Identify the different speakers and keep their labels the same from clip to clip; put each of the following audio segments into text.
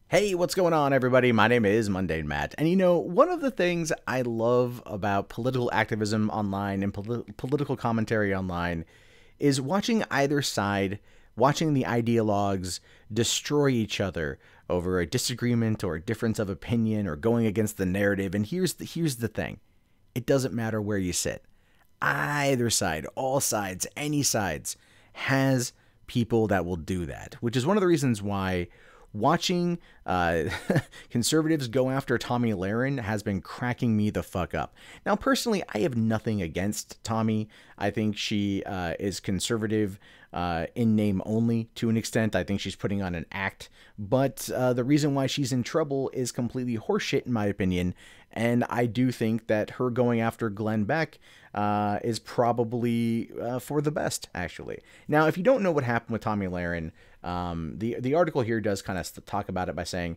Speaker 1: Hey, what's going on, everybody? My name is Mundane Matt. And one of the things I love about political activism online and political commentary online is watching either side, watching the ideologues destroy each other over a disagreement or a difference of opinion or going against the narrative. And here's the thing. It doesn't matter where you sit. Either side, all sides, any sides has people that will do that, which is one of the reasons why watching conservatives go after Tomi Lahren has been cracking me the fuck up. Now, personally, I have nothing against Tomi. I think she is conservative in name only to an extent. I think she's putting on an act. But the reason why she's in trouble is completely horseshit, in my opinion. And I do think that her going after Glenn Beck is probably for the best, actually. Now, if you don't know what happened with Tomi Lahren, the article here does kind of talk about it by saying,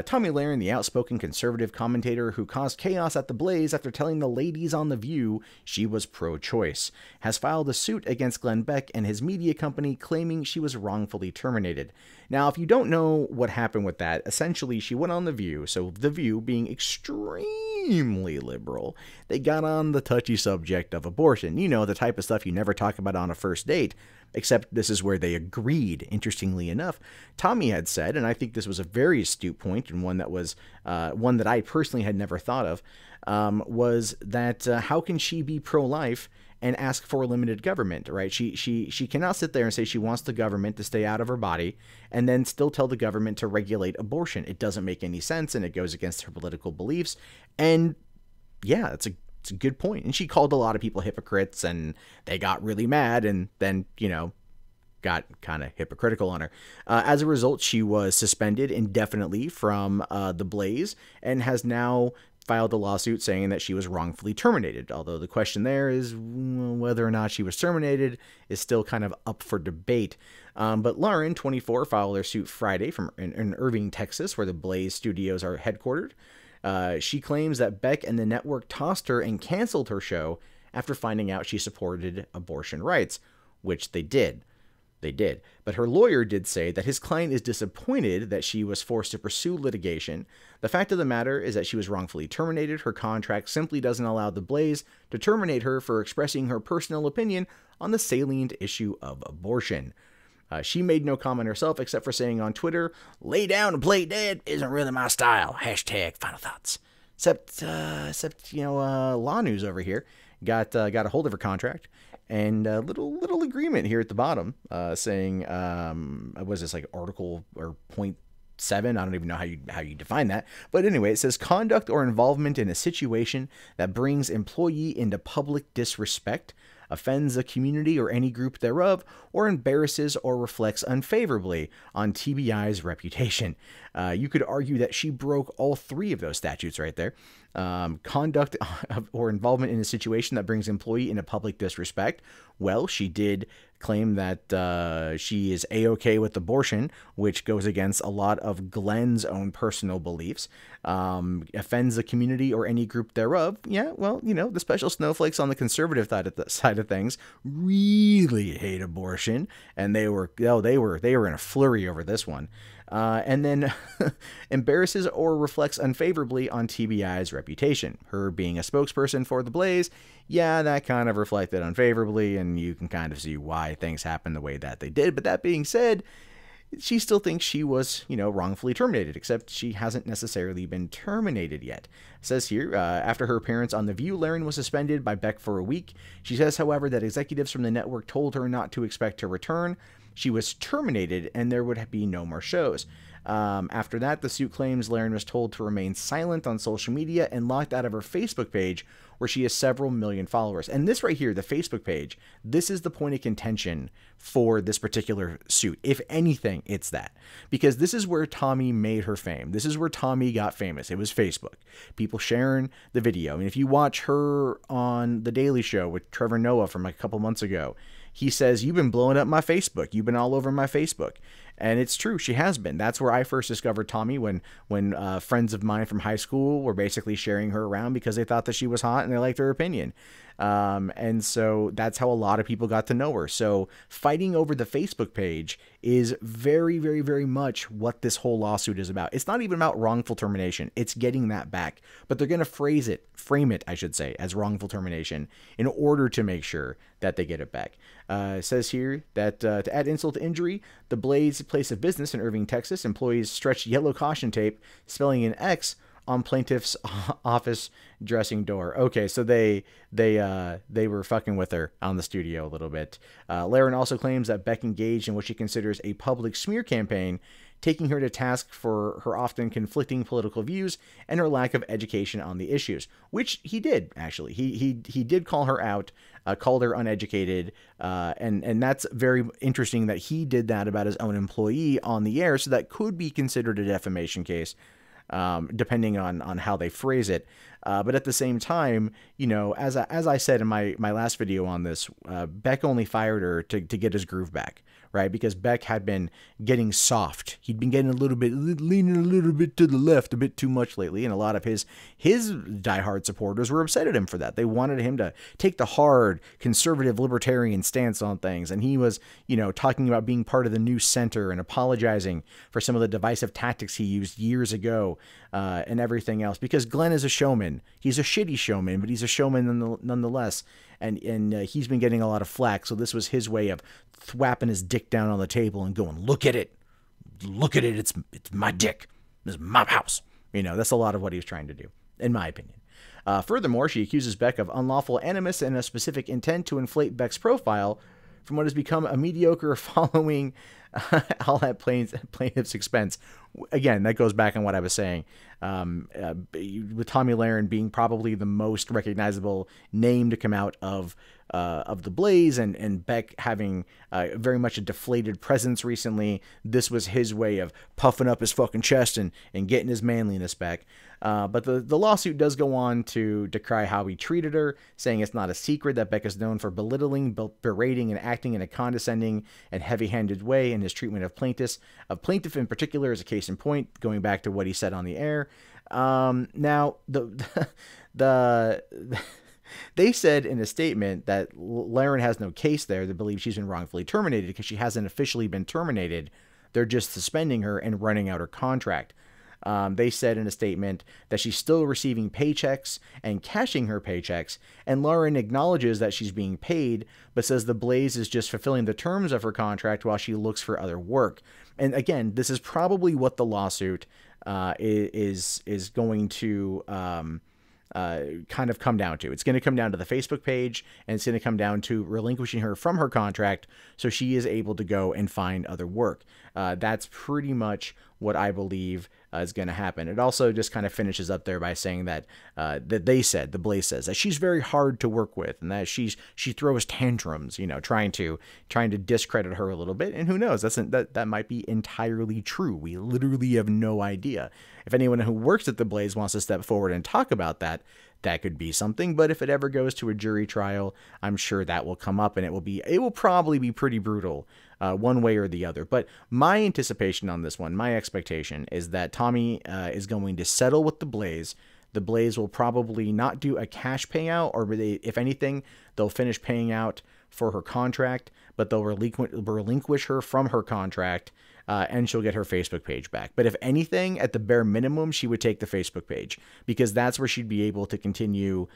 Speaker 1: Tomi Lahren, the outspoken conservative commentator who caused chaos at the Blaze after telling the ladies on The View she was pro-choice, has filed a suit against Glenn Beck and his media company claiming she was wrongfully terminated. Now, if you don't know what happened with that, essentially she went on The View, so The View being extremely liberal, they got on the touchy subject of abortion. You know, the type of stuff you never talk about on a first date. Except this is where they agreed, interestingly enough. Tomi had said, and I think this was a very astute point, and one that was one that I personally had never thought of, was that how can she be pro-life and ask for limited government, right? She cannot sit there and say she wants the government to stay out of her body and then still tell the government to regulate abortion. It doesn't make any sense, and it goes against her political beliefs. And yeah, it's a good point. And she called a lot of people hypocrites, and they got really mad and then, got kind of hypocritical on her. As a result, she was suspended indefinitely from the Blaze and has now filed a lawsuit saying that she was wrongfully terminated. Although the question there is whether or not she was terminated is still kind of up for debate. But Lahren, 24, filed their suit Friday in Irving, Texas, where the Blaze studios are headquartered. She claims that Beck and the network tossed her and canceled her show after finding out she supported abortion rights, which they did. They did. But her lawyer did say that his client is disappointed that she was forced to pursue litigation. The fact of the matter is that she was wrongfully terminated. Her contract simply doesn't allow the Blaze to terminate her for expressing her personal opinion on the salient issue of abortion. She made no comment herself except for saying on Twitter, "Lay down and play dead isn't really my style. Hashtag final thoughts." Except Law News over here got a hold of her contract and a little agreement here at the bottom saying, was this like article or point 7? I don't even know how you define that. But anyway, it says conduct or involvement in a situation that brings employee into public disrespect, offends the community or any group thereof, or embarrasses or reflects unfavorably on TBI's reputation. You could argue that she broke all 3 of those statutes right there. Conduct or involvement in a situation that brings employee into public disrespect. Well, she did claim that she is A-OK with abortion, which goes against a lot of Glenn's own personal beliefs. Offends the community or any group thereof. Yeah, well, the special snowflakes on the conservative side of things really hate abortion, and they were in a flurry over this one. And then embarrasses or reflects unfavorably on TBI's reputation. Her being a spokesperson for the Blaze, yeah, that kind of reflected unfavorably, and you can kind of see why things happened the way that they did. But that being said, she still thinks she was, wrongfully terminated, except she hasn't necessarily been terminated yet. It says here, after her appearance on The View, Lahren was suspended by Beck for a week. She says, however, that executives from the network told her not to expect to return. She was terminated, and there would be no more shows. After that, the suit claims Lahren was told to remain silent on social media and locked out of her Facebook page, where she has several million followers. And this right here, the Facebook page, this is the point of contention for this particular suit. If anything, it's that. Because this is where Tomi made her fame. This is where Tomi got famous. It was Facebook. People sharing the video. And if you watch her on The Daily Show with Trevor Noah from a couple months ago, he says, "You've been blowing up my Facebook. You've been all over my Facebook." And it's true. She has been. That's where I first discovered Tomi, when friends of mine from high school were basically sharing her around because they thought that she was hot and they liked her opinion. And so that's how a lot of people got to know her. So fighting over the Facebook page is very, very, very much what this whole lawsuit is about. It's not even about wrongful termination. It's getting that back. But they're going to frame it, I should say, as wrongful termination in order to make sure that they get it back. It says here that to add insult to injury, the Blaze place of business in Irving, Texas, employees stretched yellow caution tape spelling an X on plaintiff's office dressing door. Okay, so they were fucking with her on the studio a little bit. Lahren also claims that Beck engaged in what she considers a public smear campaign, taking her to task for her often conflicting political views and her lack of education on the issues, which he did, actually. He did call her out, called her uneducated, and that's very interesting that he did that about his own employee on the air, so that could be considered a defamation case, depending on how they phrase it. But at the same time, you know, as I said in my last video on this, Beck only fired her to get his groove back, right? Because Beck had been getting soft. He'd been getting leaning a little bit to the left a bit too much lately. And a lot of his diehard supporters were upset at him for that. They wanted him to take the hard, conservative, libertarian stance on things. And he was, you know, talking about being part of the new center and apologizing for some of the divisive tactics he used years ago, and everything else. Because Glenn is a showman. He's a shitty showman, but he's a showman nonetheless. And he's been getting a lot of flack. So this was his way of thwapping his dick down on the table and going, look at it. Look at it. It's my dick. This is my house. You know, that's a lot of what he was trying to do, in my opinion. Furthermore, she accuses Beck of unlawful animus and a specific intent to inflate Beck's profile from what has become a mediocre following, all at plaintiff's expense. Again, that goes back on what I was saying. With Tomi Lahren being probably the most recognizable name to come out of the Blaze, and Beck having very much a deflated presence recently, this was his way of puffing up his fucking chest and getting his manliness back. But the lawsuit does go on to decry how he treated her, saying it's not a secret that Beck is known for belittling, berating, and acting in a condescending and heavy-handed way in his treatment of plaintiffs. A plaintiff in particular is a case in point, going back to what he said on the air. Now, they said in a statement that Lahren has no case there. They believe she's been wrongfully terminated because she hasn't officially been terminated. They're just suspending her and running out her contract. They said in a statement that she's still receiving paychecks and cashing her paychecks, and Lahren acknowledges that she's being paid, but says the Blaze is just fulfilling the terms of her contract while she looks for other work. And again, this is probably what the lawsuit is going to kind of come down to. It's going to come down to the Facebook page, and it's going to come down to relinquishing her from her contract so she is able to go and find other work. That's pretty much what I believe is going to happen. It also just kind of finishes up there by saying that the Blaze says that she's very hard to work with, and that she throws tantrums, you know, trying to discredit her a little bit. And who knows, that might be entirely true. We literally have no idea. If anyone who works at the Blaze wants to step forward and talk about that, that could be something. But if it ever goes to a jury trial, I'm sure that will come up, and it will probably be pretty brutal, one way or the other. But my anticipation on this one, my expectation, is that Tomi is going to settle with the Blaze. The Blaze will probably not do a cash payout, or if anything, they'll finish paying out for her contract, but they'll relinquish her from her contract, and she'll get her Facebook page back. But if anything, at the bare minimum, she would take the Facebook page, because that's where she'd be able to continue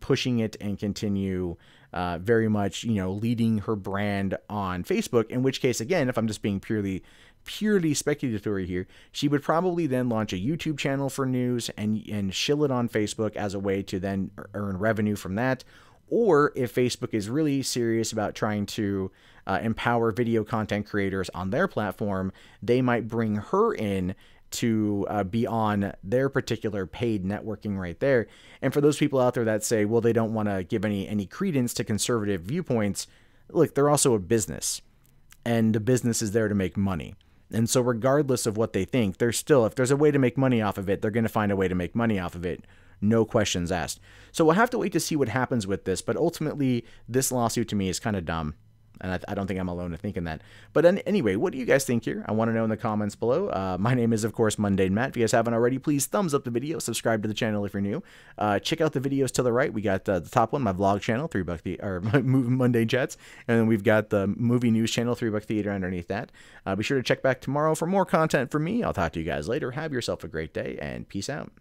Speaker 1: pushing it and continue very much, you know, leading her brand on Facebook. In which case, again, if I'm just being purely speculatory here, she would probably then launch a YouTube channel for news and shill it on Facebook as a way to then earn revenue from that. Or if Facebook is really serious about trying to empower video content creators on their platform, they might bring her in to be on their particular paid networking right there. And for those people out there that say, well, they don't want to give any credence to conservative viewpoints, look, they're also a business, and the business is there to make money. And so regardless of what they think, they're still, if there's a way to make money off of it, they're going to find a way to make money off of it. No questions asked. So we'll have to wait to see what happens with this. But ultimately, this lawsuit to me is kind of dumb. And I don't think I'm alone in thinking that. But anyway, what do you guys think here? I want to know in the comments below. My name is, of course, Mundane Matt. If you guys haven't already, please thumbs up the video, subscribe to the channel if you're new. Check out the videos to the right. We got the top one, my vlog channel, Mundane Chats, and then we've got the movie news channel, 3 Buck Theater, underneath that. Be sure to check back tomorrow for more content from me. I'll talk to you guys later. Have yourself a great day, and peace out.